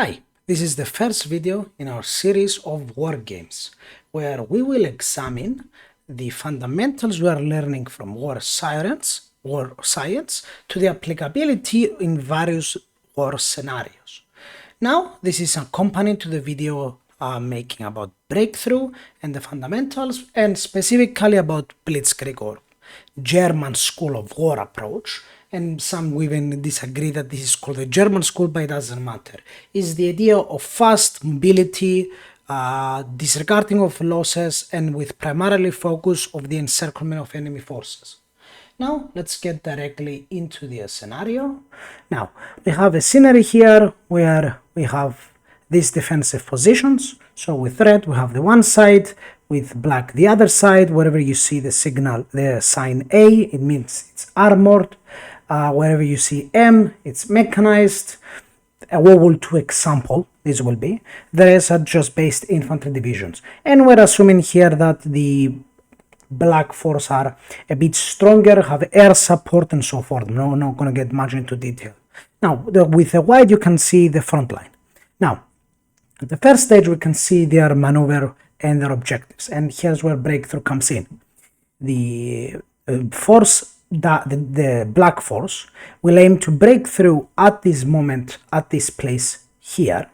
Hi, this is the first video in our series of war games, where we will examine the fundamentals we are learning from war science to the applicability in various war scenarios. Now, this is accompanied to the video making about breakthrough and the fundamentals, and specifically about Blitzkrieg or German School of War approach, and some even disagree that this is called the German school, but it doesn't matter, is the idea of fast mobility, disregarding of losses, and with primarily focus of the encirclement of enemy forces. Now, let's get directly into the scenario. Now, we have a scenery here where we have these defensive positions. So with red, we have the one side, with black the other side. Wherever you see the signal, the sign A, it means it's armored. Wherever you see M, it's mechanized. World War II example, this will be. The rest are just based infantry divisions. And we're assuming here that the black force are a bit stronger, have air support and so forth. No, not going to get much into detail. Now, with the white, you can see the front line. Now, at the first stage, we can see their maneuver and their objectives. And here's where breakthrough comes in. The the black force will aim to break through at this moment, at this place here,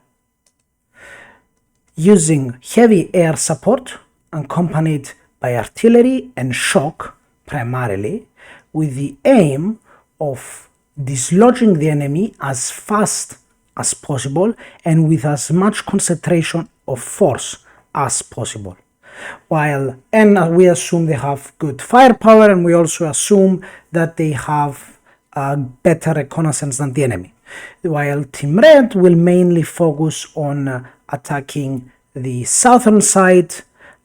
using heavy air support accompanied by artillery and shock primarily, with the aim of dislodging the enemy as fast as possible and with as much concentration of force as possible. And we assume they have good firepower, and we also assume that they have better reconnaissance than the enemy. While Team Red will mainly focus on attacking the southern side,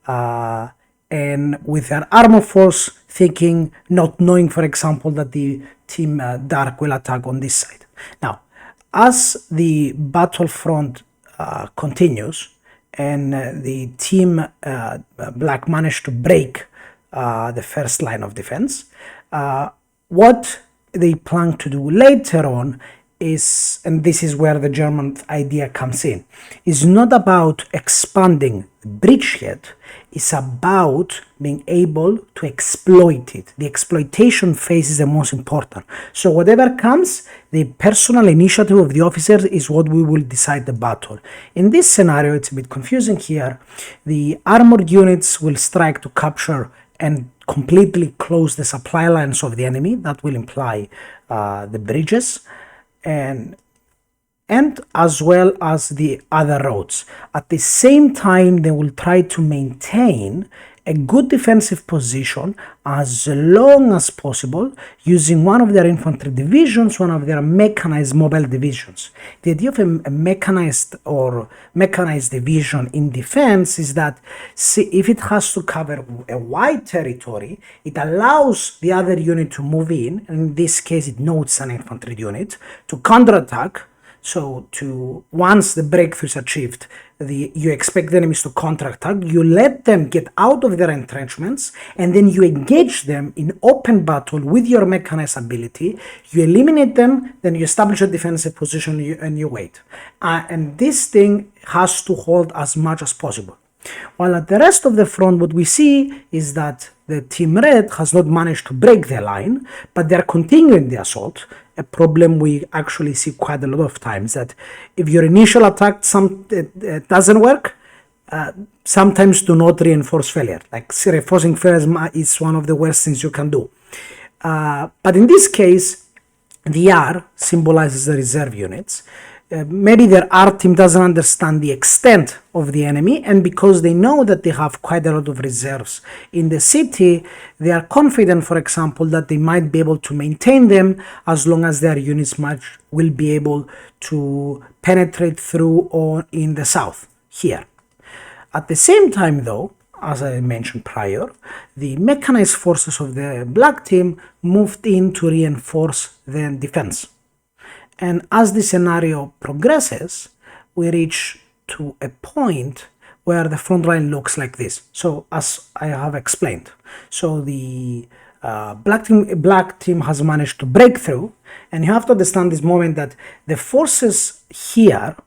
and with their armor force thinking, not knowing, for example, that the Team Dark will attack on this side. Now, as the battlefront continues, and the Team Black managed to break the first line of defense, what they plan to do later on is, and this is where the German idea comes in, is not about expanding the bridgehead, it's about being able to exploit it. The exploitation phase is the most important. So whatever comes, the personal initiative of the officers is what we will decide the battle. In this scenario, it's a bit confusing here. The armored units will strike to capture and completely close the supply lines of the enemy. That will imply the bridges, and as well as the other roads. At the same time, they will try to maintain a good defensive position as long as possible, using one of their infantry divisions, one of their mechanized mobile divisions. The idea of a mechanized division in defense is that, if it has to cover a wide territory, it allows the other unit to move in this case it knows an infantry unit, to counterattack. So once the breakthrough is achieved, you expect the enemies to counterattack, you let them get out of their entrenchments, and then you engage them in open battle with your mechanized ability. You eliminate them, then you establish a defensive position and you wait. And this thing has to hold as much as possible. While at the rest of the front, what we see is that the Team Red has not managed to break their line, but they're continuing the assault. A problem we actually see quite a lot of times, that if your initial attack doesn't work, sometimes do not reinforce failure. Like reinforcing failure is one of the worst things you can do. But in this case, the R symbolizes the reserve units. Maybe their R team doesn't understand the extent of the enemy, and because they know that they have quite a lot of reserves in the city, they are confident, for example, that they might be able to maintain them as long as their units will be able to penetrate through or in the south here. At the same time, though, as I mentioned prior, the mechanized forces of the black team moved in to reinforce the defense. And as the scenario progresses, we reach to a point where the front line looks like this. So as I have explained, so the black team has managed to break through, and you have to understand this moment that the forces here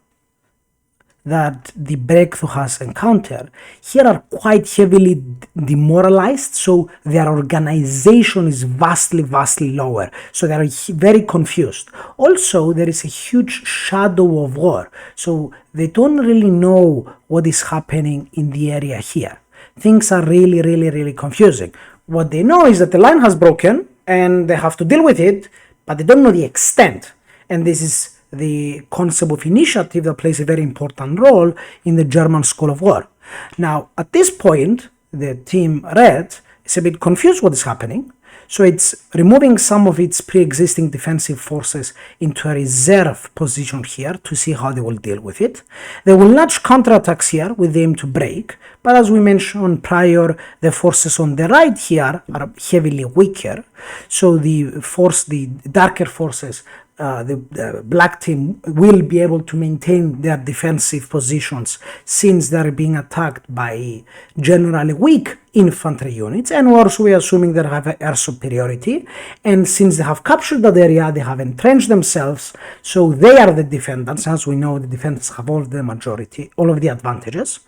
that the breakthrough has encountered here are quite heavily demoralized, so their organization is vastly lower, so they are very confused. Also, there is a huge shadow of war, so they don't really know what is happening in the area here. Things are really confusing. What they know is that the line has broken and they have to deal with it, but they don't know the extent. And this is the concept of initiative that plays a very important role in the German School of War. Now, at this point, the team Red is a bit confused what is happening, so it's removing some of its pre-existing defensive forces into a reserve position here to see how they will deal with it. They will launch counterattacks here with the aim to break, but as we mentioned prior, the forces on the right here are heavily weaker, so the darker forces, the black team will be able to maintain their defensive positions since they're being attacked by generally weak infantry units, and also we're assuming they have air superiority, and since they have captured that area, they have entrenched themselves, so they are the defendants. As we know, the defendants have all of the advantages,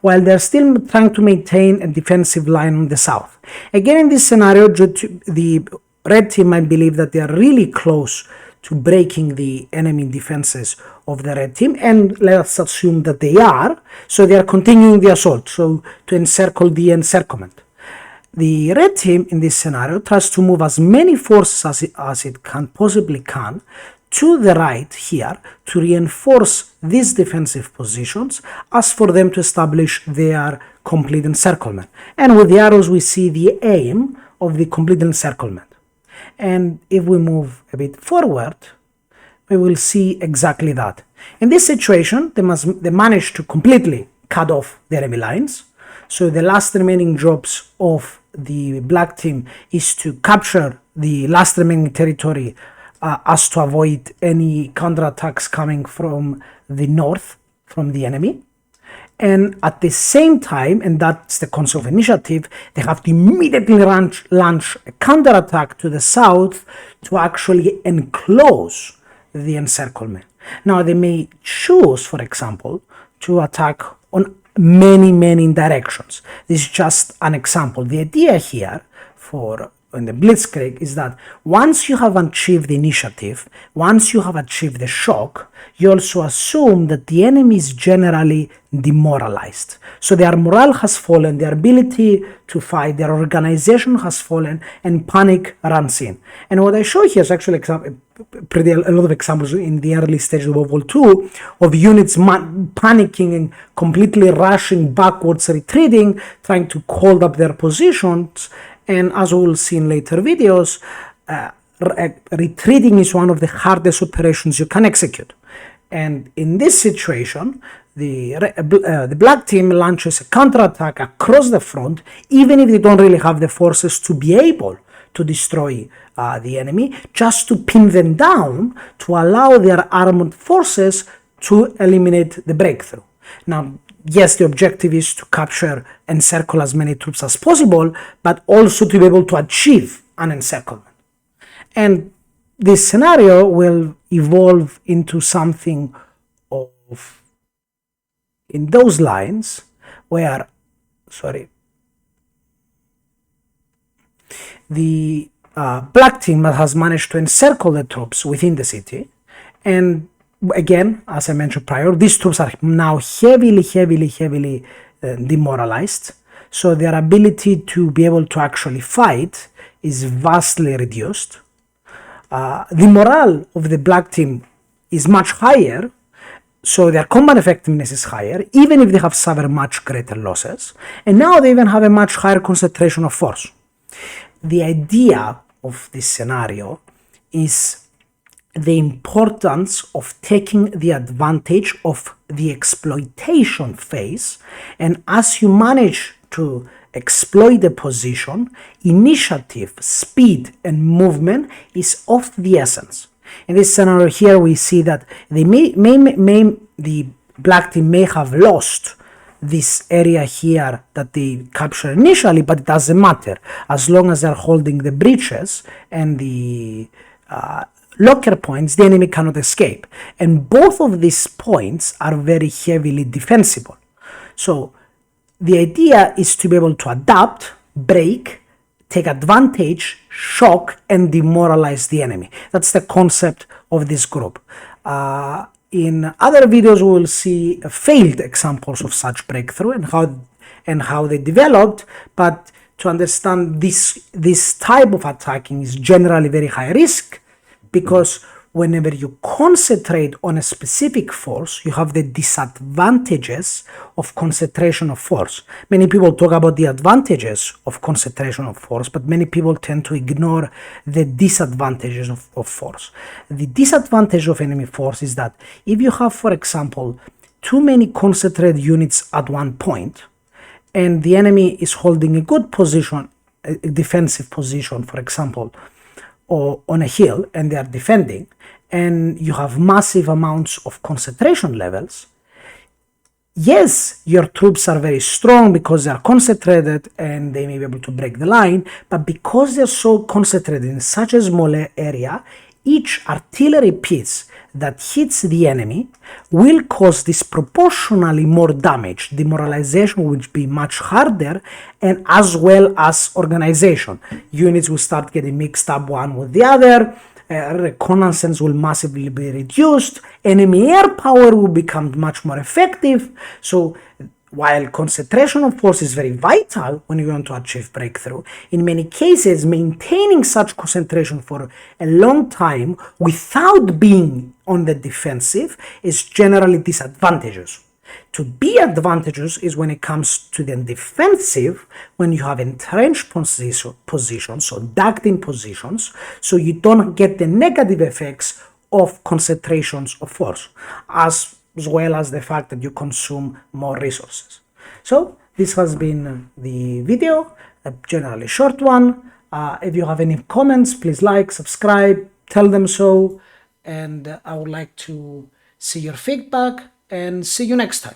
while they're still trying to maintain a defensive line on the south. Again, in this scenario, the red team might believe that they are really close to breaking the enemy defenses of the red team, and let's assume that they are, so they are continuing the assault, so to encircle the encirclement. The red team in this scenario tries to move as many forces as it possibly can to the right here to reinforce these defensive positions as for them to establish their complete encirclement. And with the arrows we see the aim of the complete encirclement. And if we move a bit forward, we will see exactly that. In this situation, they managed to completely cut off the enemy lines. So the last remaining jobs of the black team is to capture the last remaining territory as to avoid any counterattacks coming from the north from the enemy. And at the same time, and that's the concept of initiative, they have to immediately launch a counterattack to the south to actually enclose the encirclement. Now, they may choose, for example, to attack on many directions. This is just an example. The idea here in the Blitzkrieg is that once you have achieved the initiative, once you have achieved the shock, you also assume that the enemy is generally demoralized. So their morale has fallen, their ability to fight, their organization has fallen, and panic runs in. And what I show here is actually a lot of examples in the early stages of World War II of units panicking and completely rushing backwards, retreating, trying to hold up their positions. And as we will see in later videos, retreating is one of the hardest operations you can execute. And in this situation, the black team launches a counterattack across the front, even if they don't really have the forces to be able to destroy the enemy, just to pin them down to allow their armored forces to eliminate the breakthrough. Now, yes, the objective is to capture and encircle as many troops as possible, but also to be able to achieve an encirclement. And this scenario will evolve into something of, in those lines, where, the black team has managed to encircle the troops within the city, and again, as I mentioned prior, these troops are now heavily demoralized, so their ability to be able to actually fight is vastly reduced. The morale of the black team is much higher, so their combat effectiveness is higher, even if they have suffered much greater losses, and now they even have a much higher concentration of force. The idea of this scenario is the importance of taking the advantage of the exploitation phase, and as you manage to exploit the position, initiative, speed, and movement is of the essence. In this scenario here, we see that the black team may have lost this area here that they captured initially, but it doesn't matter as long as they're holding the breaches and the locker points the enemy cannot escape. And both of these points are very heavily defensible. So the idea is to be able to adapt, break, take advantage, shock, and demoralize the enemy. That's the concept of this group. In other videos, we will see failed examples of such breakthrough and how they developed, but to understand this type of attacking is generally very high risk, because whenever you concentrate on a specific force, you have the disadvantages of concentration of force. Many people talk about the advantages of concentration of force, but many people tend to ignore the disadvantages of force. The disadvantage of enemy force is that if you have, for example, too many concentrated units at one point, and the enemy is holding a good position, a defensive position, for example, or on a hill, and they are defending, and you have massive amounts of concentration levels, yes, your troops are very strong because they are concentrated and they may be able to break the line, but because they're so concentrated in such a small area, each artillery piece that hits the enemy will cause disproportionately more damage. Demoralization will be much harder, and as well as organization. Units will start getting mixed up one with the other, reconnaissance will massively be reduced, enemy air power will become much more effective. So while concentration of force is very vital when you want to achieve breakthrough, in many cases maintaining such concentration for a long time without being on the defensive is generally disadvantageous. To be advantageous is when it comes to the defensive, when you have entrenched positions, so ducked in positions, so you don't get the negative effects of concentrations of force, as well as the fact that you consume more resources. So this has been the video, a generally short one. If you have any comments, please like, subscribe, tell them so, and I would like to see your feedback, and see you next time.